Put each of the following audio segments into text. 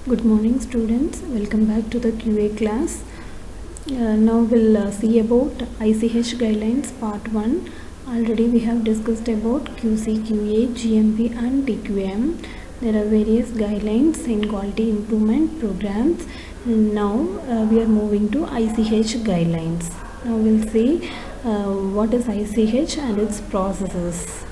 Good morning students, welcome back to the QA class. Now we'll see about ICH guidelines part 1. Already we have discussed about QC, QA, GMP and TQM. There are various guidelines in quality improvement programs. Now we are moving to ICH guidelines. Now we'll see what is ICH and its processes.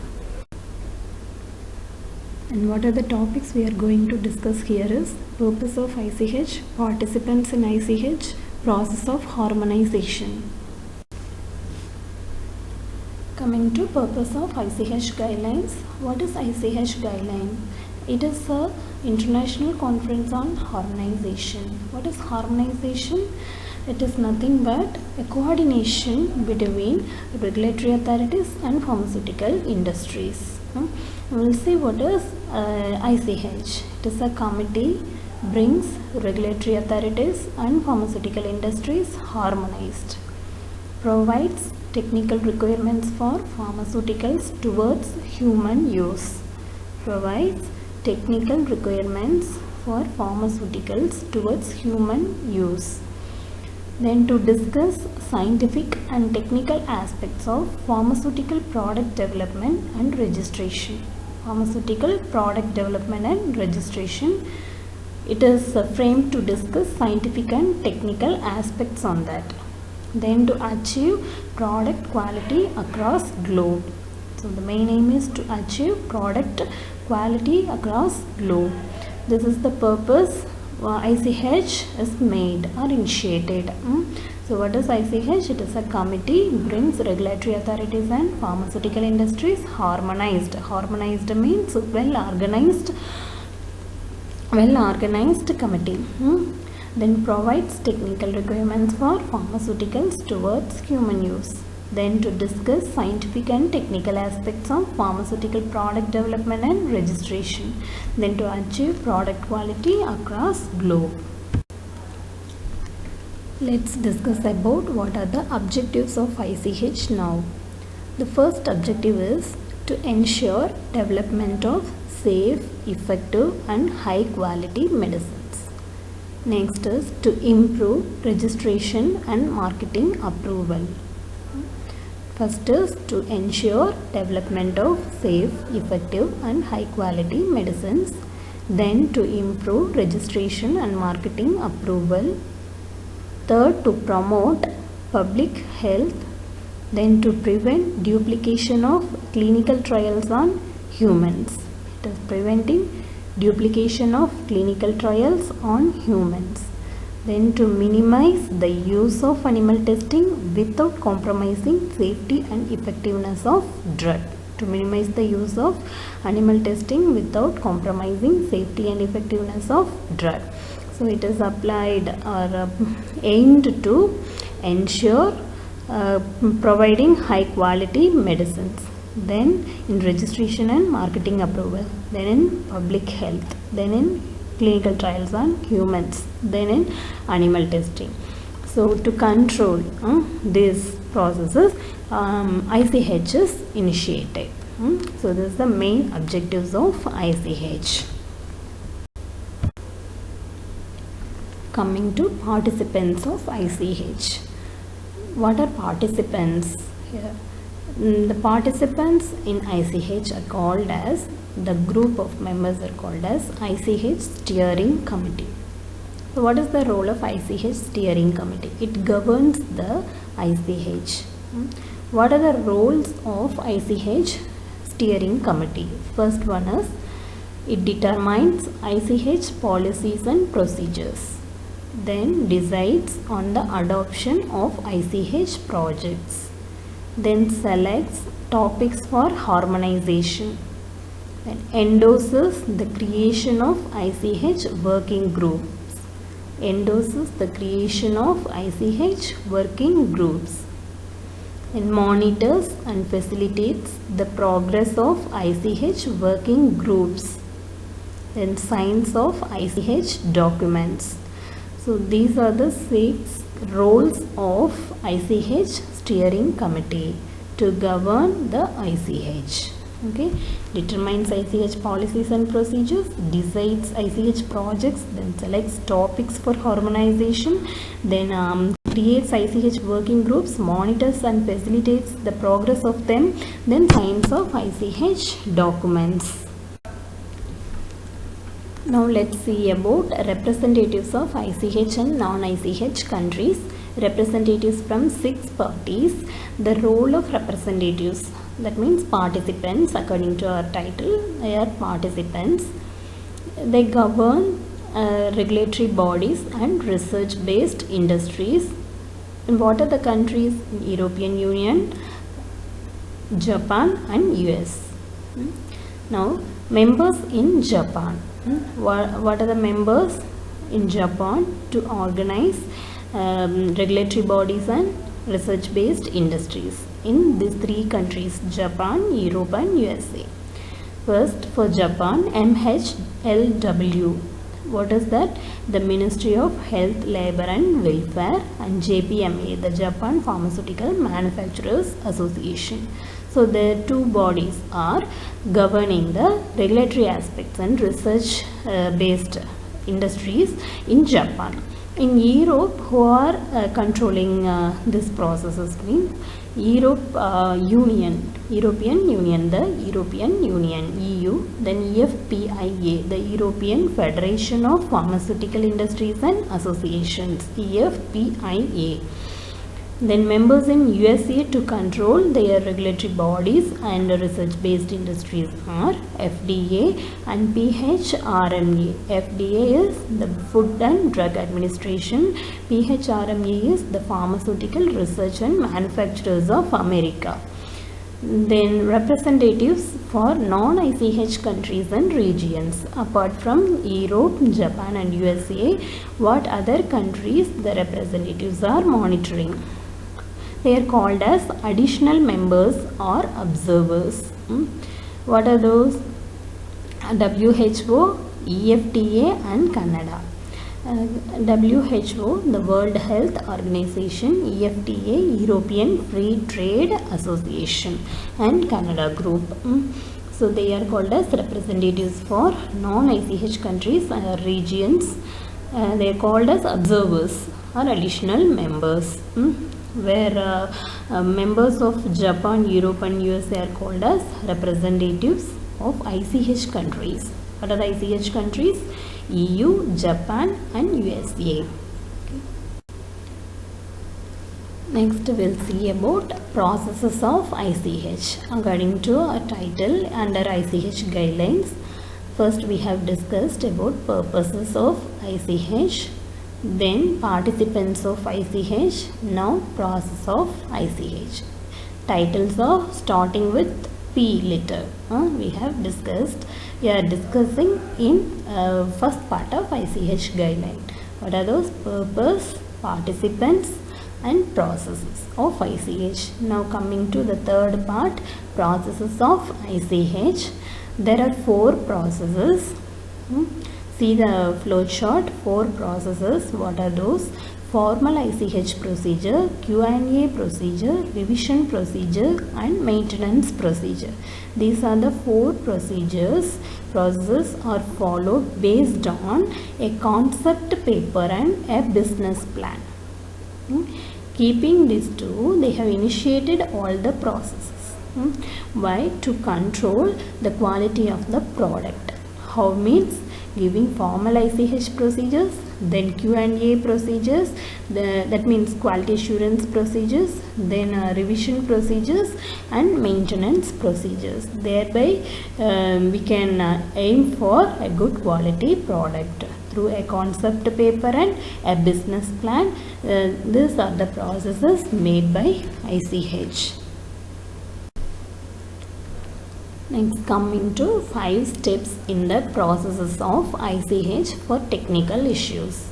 And what are the topics we are going to discuss here is purpose of ICH, participants in ICH, process of harmonization. Coming to purpose of ICH guidelines, what is ICH guideline? It is a international conference on harmonization. What is harmonization? It is nothing but a coordination between regulatory authorities and pharmaceutical industries. We will see what is ICH. It is a committee brings regulatory authorities and pharmaceutical industries harmonized, provides technical requirements for pharmaceuticals towards human use, provides technical requirements for pharmaceuticals towards human use. Then to discuss scientific and technical aspects of pharmaceutical product development and registration. Pharmaceutical product development and registration. It is framed to discuss scientific and technical aspects on that. Then to achieve product quality across globe. So the main aim is to achieve product quality across globe. This is the purpose ICH is made or initiated. So what is ICH? It is a committee brings regulatory authorities and pharmaceutical industries harmonized. Harmonized means well organized committee. Then provides technical requirements for pharmaceuticals towards human use. Then to discuss scientific and technical aspects of pharmaceutical product development and registration. Then to achieve product quality across globe. Let's discuss about what are the objectives of ICH now. The first objective is to ensure development of safe, effective and high quality medicines. Next is to improve registration and marketing approval. First is to ensure development of safe, effective and high quality medicines. Then to improve registration and marketing approval. Third, to promote public health. Then to prevent duplication of clinical trials on humans. It is preventing duplication of clinical trials on humans. Then to minimize the use of animal testing without compromising safety and effectiveness of drug. To minimize the use of animal testing without compromising safety and effectiveness of drug. So it is applied or aimed to ensure providing high quality medicines. Then in registration and marketing approval. Then in public health. Then in clinical trials on humans, then in animal testing. So to control these processes, ICH is initiated. So this is the main objectives of ICH. Coming to participants of ICH. What are participants here? The participants in ICH are called as, the group of members are called as ICH Steering Committee. So what is the role of ICH Steering Committee? It governs the ICH. What are the roles of ICH Steering Committee? First one is, it determines ICH policies and procedures. Then decides on the adoption of ICH projects. Then selects topics for harmonization. Then endorses the creation of ICH working groups. Endorses the creation of ICH working groups. And monitors and facilitates the progress of ICH working groups. Then signs of ICH documents. So these are the 6 roles of ICH Steering Committee to govern the ICH. Okay, determines ICH policies and procedures, decides ICH projects, then selects topics for harmonization, then creates ICH working groups, monitors and facilitates the progress of them, then signs off ICH documents. Now let's see about representatives of ICH and non-ICH countries. Representatives from 6 parties. The role of representatives, that means participants, according to our title, they are participants. They govern regulatory bodies and research-based industries. And what are the countries? European Union, Japan and US. Now, members in Japan. What are the members in Japan to organize regulatory bodies and research-based industries in these 3 countries, Japan, Europe and USA. First, for Japan, MHLW. What is that? The Ministry of Health, Labour and Welfare, and JPMA, the Japan Pharmaceutical Manufacturers Association. So the 2 bodies are governing the regulatory aspects and research based industries in Japan. In Europe, who are controlling these processes means European Union, the European Union, EU, then EFPIA, the European Federation of Pharmaceutical Industries and Associations, EFPIA. Then members in USA to control their regulatory bodies and research-based industries are FDA and PHRMA. FDA is the Food and Drug Administration. PHRMA is the Pharmaceutical Research and Manufacturers of America. Then representatives for non-ICH countries and regions. Apart from Europe, Japan and USA, what other countries the representatives are monitoring? They are called as additional members or observers. What are those? WHO, EFTA and Canada. WHO, the World Health Organization, EFTA, European Free Trade Association, and Canada Group. So they are called as representatives for non-ICH countries or regions. They are called as observers or additional members. Where members of Japan, Europe and USA are called as representatives of ICH countries. What are the ICH countries? EU, Japan and USA. Next we'll see about processes of ICH according to a title under ICH guidelines. First we have discussed about purposes of ICH, then participants of ICH, now process of ICH. Titles are starting with P letter. We have discussed. We are discussing in first part of ICH guideline. What are those? Purpose, participants and processes of ICH. Now coming to the third part, processes of ICH. There are 4 processes. See the flow chart, 4 processes. What are those? Formal ICH procedure, Q&A procedure, revision procedure and maintenance procedure. These are the 4 processes are followed based on a concept paper and a business plan. Keeping these 2, they have initiated all the processes. Why? To control the quality of the product. How means? Giving formal ICH procedures, then Q&A procedures, that means quality assurance procedures, then revision procedures and maintenance procedures. Thereby we can aim for a good quality product through a concept paper and a business plan. These are the processes made by ICH. Next, coming to 5 steps in the processes of ICH for technical issues.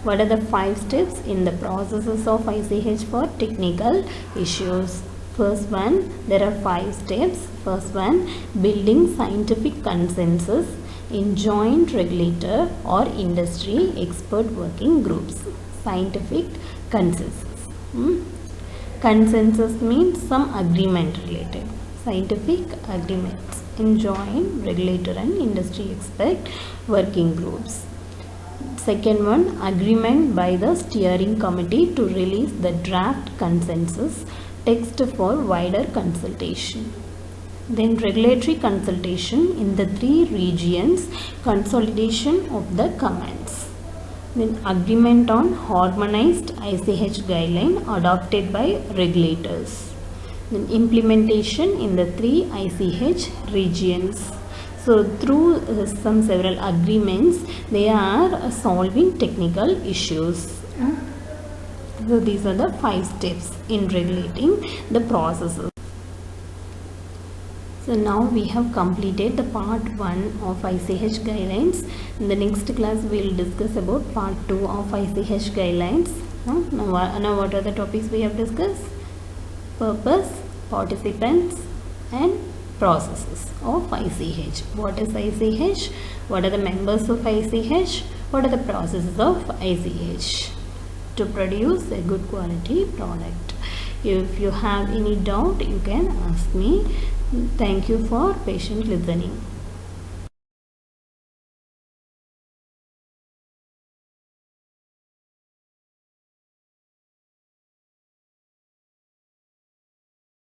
What are the 5 steps in the processes of ICH for technical issues? First one, there are 5 steps. First one, building scientific consensus in joint regulator or industry expert working groups. Scientific consensus. Consensus means some agreement related. scientific agreements in joint regulator and industry expert working groups. Second one, agreement by the steering committee to release the draft consensus text for wider consultation. Then regulatory consultation in the 3 regions, consolidation of the comments. Then agreement on harmonized ICH guideline adopted by regulators. Then implementation in the 3 ICH regions. So through some several agreements, they are solving technical issues. So these are the 5 steps in regulating the processes. So now we have completed the part 1 of ICH guidelines. In the next class we will discuss about part 2 of ICH guidelines. Now what are the topics we have discussed? Purpose, participants and processes of ICH. What is ICH? What are the members of ICH? What are the processes of ICH to produce a good quality product? If you have any doubt, you can ask me. Thank you for patient listening.